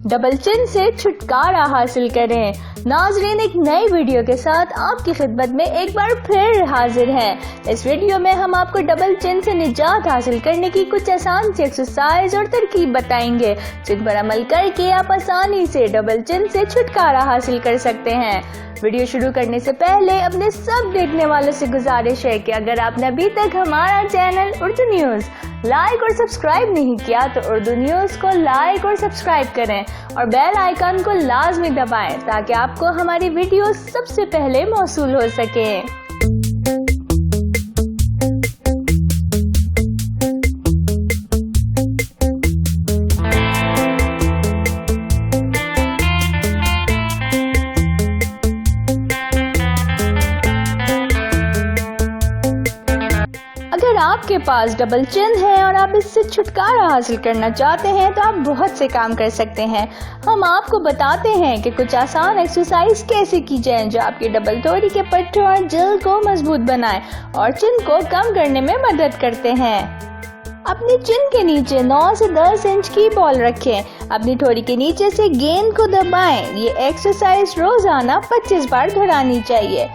Double چن سے چھٹکارا حاصل کریں۔ ناظرین، ایک نئی ویڈیو کے ساتھ آپ کی خدمت میں ایک بار پھر حاضر ہیں۔ اس ویڈیو میں ہم آپ کو ڈبل چن سے نجات حاصل کرنے کی کچھ آسان سی ایکسرسائز اور ترکیب بتائیں گے، جن پر عمل کر کے آپ آسانی سے ڈبل چن سے چھٹکارا حاصل کر سکتے ہیں۔ ویڈیو شروع کرنے سے پہلے اپنے سب دیکھنے والوں سے گزارش ہے کہ اگر آپ نے ابھی تک ہمارا چینل اردو نیوز لائک اور سبسکرائب نہیں کیا تو اردو نیوز کو لائک اور سبسکرائب کریں اور بیل آئیکن کو لازمی دبائیں تاکہ آپ کو ہماری ویڈیو سب سے پہلے موصول ہو سکے۔ اگر آپ کے پاس ڈبل چن ہے اور آپ اس سے چھٹکارا حاصل کرنا چاہتے ہیں تو آپ بہت سے کام کر سکتے ہیں۔ ہم آپ کو بتاتے ہیں کہ کچھ آسان ایکسرسائز کیسے کی جائیں جو آپ کی ڈبل توڑی کے پٹھوں اور جلد کو مضبوط بنائیں اور چن کو کم کرنے میں مدد کرتے ہیں۔ اپنی چن کے نیچے 9 سے 10 انچ کی بال رکھیں۔ اپنی تھوڑی کے نیچے سے گیند کو دبائیں۔ یہ ایکسرسائز روزانہ 25 بار دہرانی چاہیے۔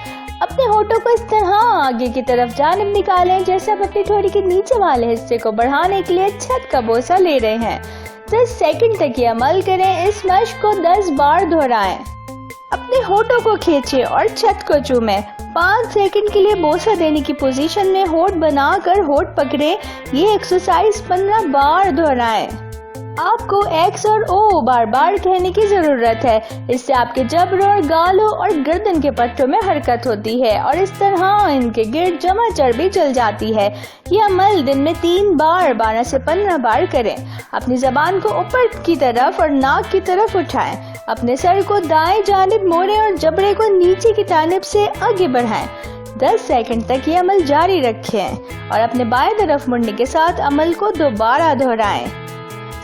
اپنے ہونٹوں کو اس طرح آگے کی طرف جانب نکالیں جیسے آپ اپنی تھوڑی کے نیچے والے حصے کو بڑھانے کے لیے چھت کا بوسہ لے رہے ہیں۔ 10 سیکنڈ تک یہ عمل کریں۔ اس مشق کو 10 بار دہرائیں۔ اپنے ہونٹوں کو کھینچیں اور چھت کو چومیں۔ 5 سیکنڈ کے لیے بوسہ دینے کی پوزیشن میں ہونٹ بنا کر ہونٹ پکڑیں۔ یہ ایکسرسائز 15 بار دہرائیں۔ آپ کو ایکس اور او بار بار کہنے کی ضرورت ہے۔ اس سے آپ کے جبڑوں اور گالوں اور گردن کے پٹھوں میں حرکت ہوتی ہے اور اس طرح ان کے گرد جمع چربی جل جاتی ہے۔ یہ عمل دن میں 3 بار 12 سے 15 بار کریں۔ اپنی زبان کو اوپر کی طرف اور ناک کی طرف اٹھائیں۔ اپنے سر کو دائیں جانب موڑیں اور جبڑے کو نیچے کی جانب سے آگے بڑھائیں۔ 10 سیکنڈ تک یہ عمل جاری رکھیں اور اپنے بائیں طرف مڑنے کے ساتھ عمل کو دوبارہ دہرائیں۔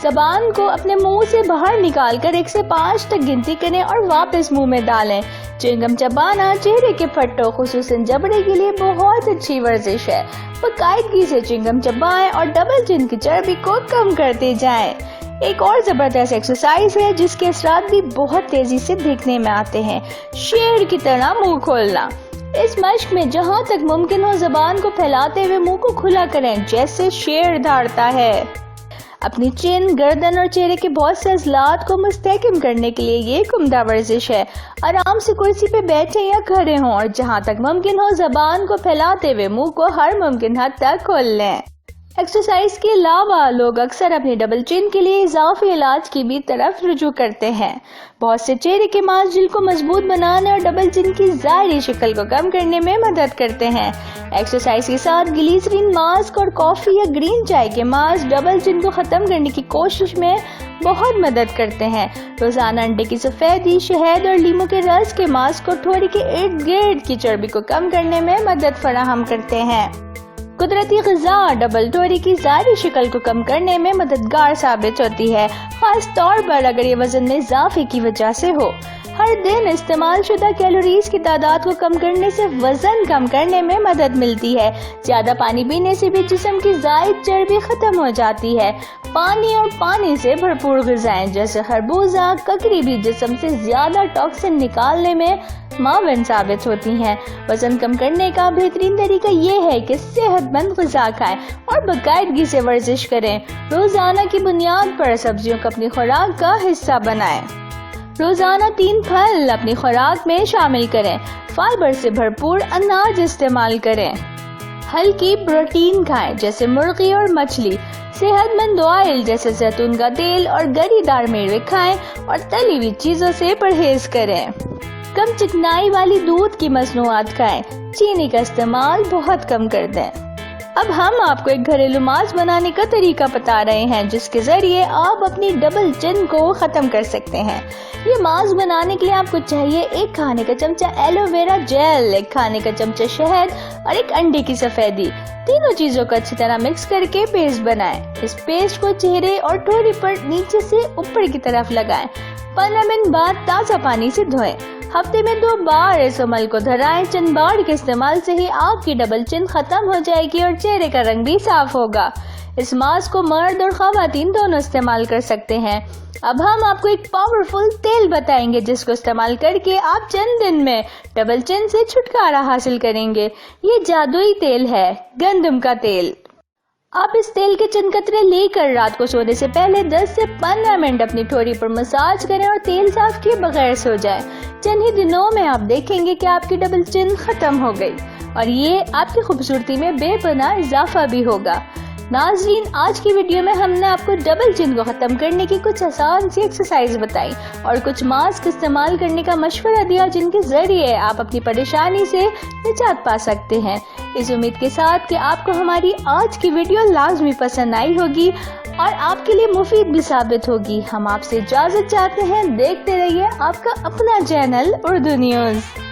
زبان کو اپنے منہ سے باہر نکال کر 1 سے 5 تک گنتی کریں اور واپس منہ میں ڈالیں۔ چنگم چبانا چہرے کے پٹھوں خصوصاً جبڑے کے لیے بہت اچھی ورزش ہے۔ باقاعدگی سے چنگم چبائیں اور ڈبل چن کی چربی کو کم کرتے جائیں۔ ایک اور زبردست ایکسرسائز ہے جس کے اثرات بھی بہت تیزی سے دیکھنے میں آتے ہیں، شیر کی طرح منہ کھولنا۔ اس مشق میں جہاں تک ممکن ہو زبان کو پھیلاتے ہوئے منہ کو کھلا کریں جیسے شیر دھاڑتا ہے۔ اپنی چن، گردن اور چہرے کے بہت سے عضلات کو مستحکم کرنے کے لیے یہ ایک عمدہ ورزش ہے۔ آرام سے کرسی پہ بیٹھیں یا کھڑے ہوں اور جہاں تک ممکن ہو زبان کو پھیلاتے ہوئے منہ کو ہر ممکن حد تک کھول لیں۔ ایکسرسائز کے علاوہ لوگ اکثر اپنی ڈبل چن کے لیے اضافی علاج کی بھی طرف رجوع کرتے ہیں۔ بہت سے چہرے کے ماسل کو مضبوط بنانے اور ڈبل چن کی ظاہری شکل کو کم کرنے میں مدد کرتے ہیں۔ ایکسرسائز کے ساتھ گلیسرین ماسک اور کافی یا گرین چائے کے ماسک ڈبل چن کو ختم کرنے کی کوشش میں بہت مدد کرتے ہیں۔ روزانہ انڈے کی سفیدی، شہد اور لیموں کے رس کے ماسک کو تھوڑی کے ارد گرد کی چربی کو کم کرنے میں مدد فراہم کرتے ہیں۔ قدرتی غذا ڈبل توڑی کی ظاہری شکل کو کم کرنے میں مددگار ثابت ہوتی ہے، خاص طور پر اگر یہ وزن میں اضافے کی وجہ سے ہو۔ ہر دن استعمال شدہ کیلوریز کی تعداد کو کم کرنے سے وزن کم کرنے میں مدد ملتی ہے۔ زیادہ پانی پینے سے بھی جسم کی زائد چربی ختم ہو جاتی ہے۔ پانی اور پانی سے بھرپور غذائیں جیسے خربوزہ، ککڑی بھی جسم سے زیادہ ٹاکسن نکالنے میں معاون ثابت ہوتی ہیں۔ وزن کم کرنے کا بہترین طریقہ یہ ہے کہ صحت مند غذا کھائیں اور باقاعدگی سے ورزش کریں۔ روزانہ کی بنیاد پر سبزیوں کو اپنی خوراک کا حصہ بنائیں۔ روزانہ 3 پھل اپنی خوراک میں شامل کریں۔ فائبر سے بھرپور اناج استعمال کریں۔ ہلکی پروٹین کھائیں جیسے مرغی اور مچھلی۔ صحت مند آئل جیسے زیتون کا تیل اور گری دار میوے کھائیں اور تلی ہوئی چیزوں سے پرہیز کریں۔ کم چکنائی والی دودھ کی مصنوعات کھائیں۔ چینی کا استعمال بہت کم کر دیں۔ اب ہم آپ کو ایک گھریلو ماسک بنانے کا طریقہ بتا رہے ہیں جس کے ذریعے آپ اپنی ڈبل چن کو ختم کر سکتے ہیں۔ یہ ماسک بنانے کے لیے آپ کو چاہیے 1 کھانے کا چمچہ ایلو ویرا جیل، 1 کھانے کا چمچہ شہد اور 1 انڈے کی سفیدی۔ تینوں چیزوں کو اچھی طرح مکس کر کے پیسٹ بنائیں۔ اس پیسٹ کو چہرے اور ٹھوڑی پر نیچے سے اوپر کی طرف لگائیں۔ 15 منٹ بعد تازہ پانی سے دھوئیں۔ ہفتے میں 2 بار اس عمل کو دہرائیں۔ چند بار کے استعمال سے ہی آپ کی ڈبل چن ختم ہو جائے گی اور چہرے کا رنگ بھی صاف ہوگا۔ اس ماسک کو مرد اور خواتین دونوں استعمال کر سکتے ہیں۔ اب ہم آپ کو ایک پاورفل تیل بتائیں گے جس کو استعمال کر کے آپ چند دن میں ڈبل چن سے چھٹکارا حاصل کریں گے۔ یہ جادوئی تیل ہے، گندم کا تیل۔ آپ اس تیل کے چند قطرے لے کر رات کو سونے سے پہلے 10 سے 15 منٹ اپنی ٹھوڑی پر مساج کریں اور تیل صاف کیے بغیر سو جائیں۔ چند ہی دنوں میں آپ دیکھیں گے کہ آپ کی ڈبل چن ختم ہو گئی اور یہ آپ کی خوبصورتی میں بے پناہ اضافہ بھی ہوگا۔ ناظرین، آج کی ویڈیو میں ہم نے آپ کو ڈبل چن کو ختم کرنے کی کچھ آسان سی ایکسرسائز بتائی اور کچھ ماسک استعمال کرنے کا مشورہ دیا جن کے ذریعے آپ اپنی پریشانی سے نجات پا سکتے ہیں۔ اس امید کے ساتھ کہ آپ کو ہماری آج کی ویڈیو لازمی پسند آئی ہوگی اور آپ کے لیے مفید بھی ثابت ہوگی۔ ہم آپ سے اجازت چاہتے ہیں، دیکھتے رہیے آپ کا اپنا چینل اردو نیوز۔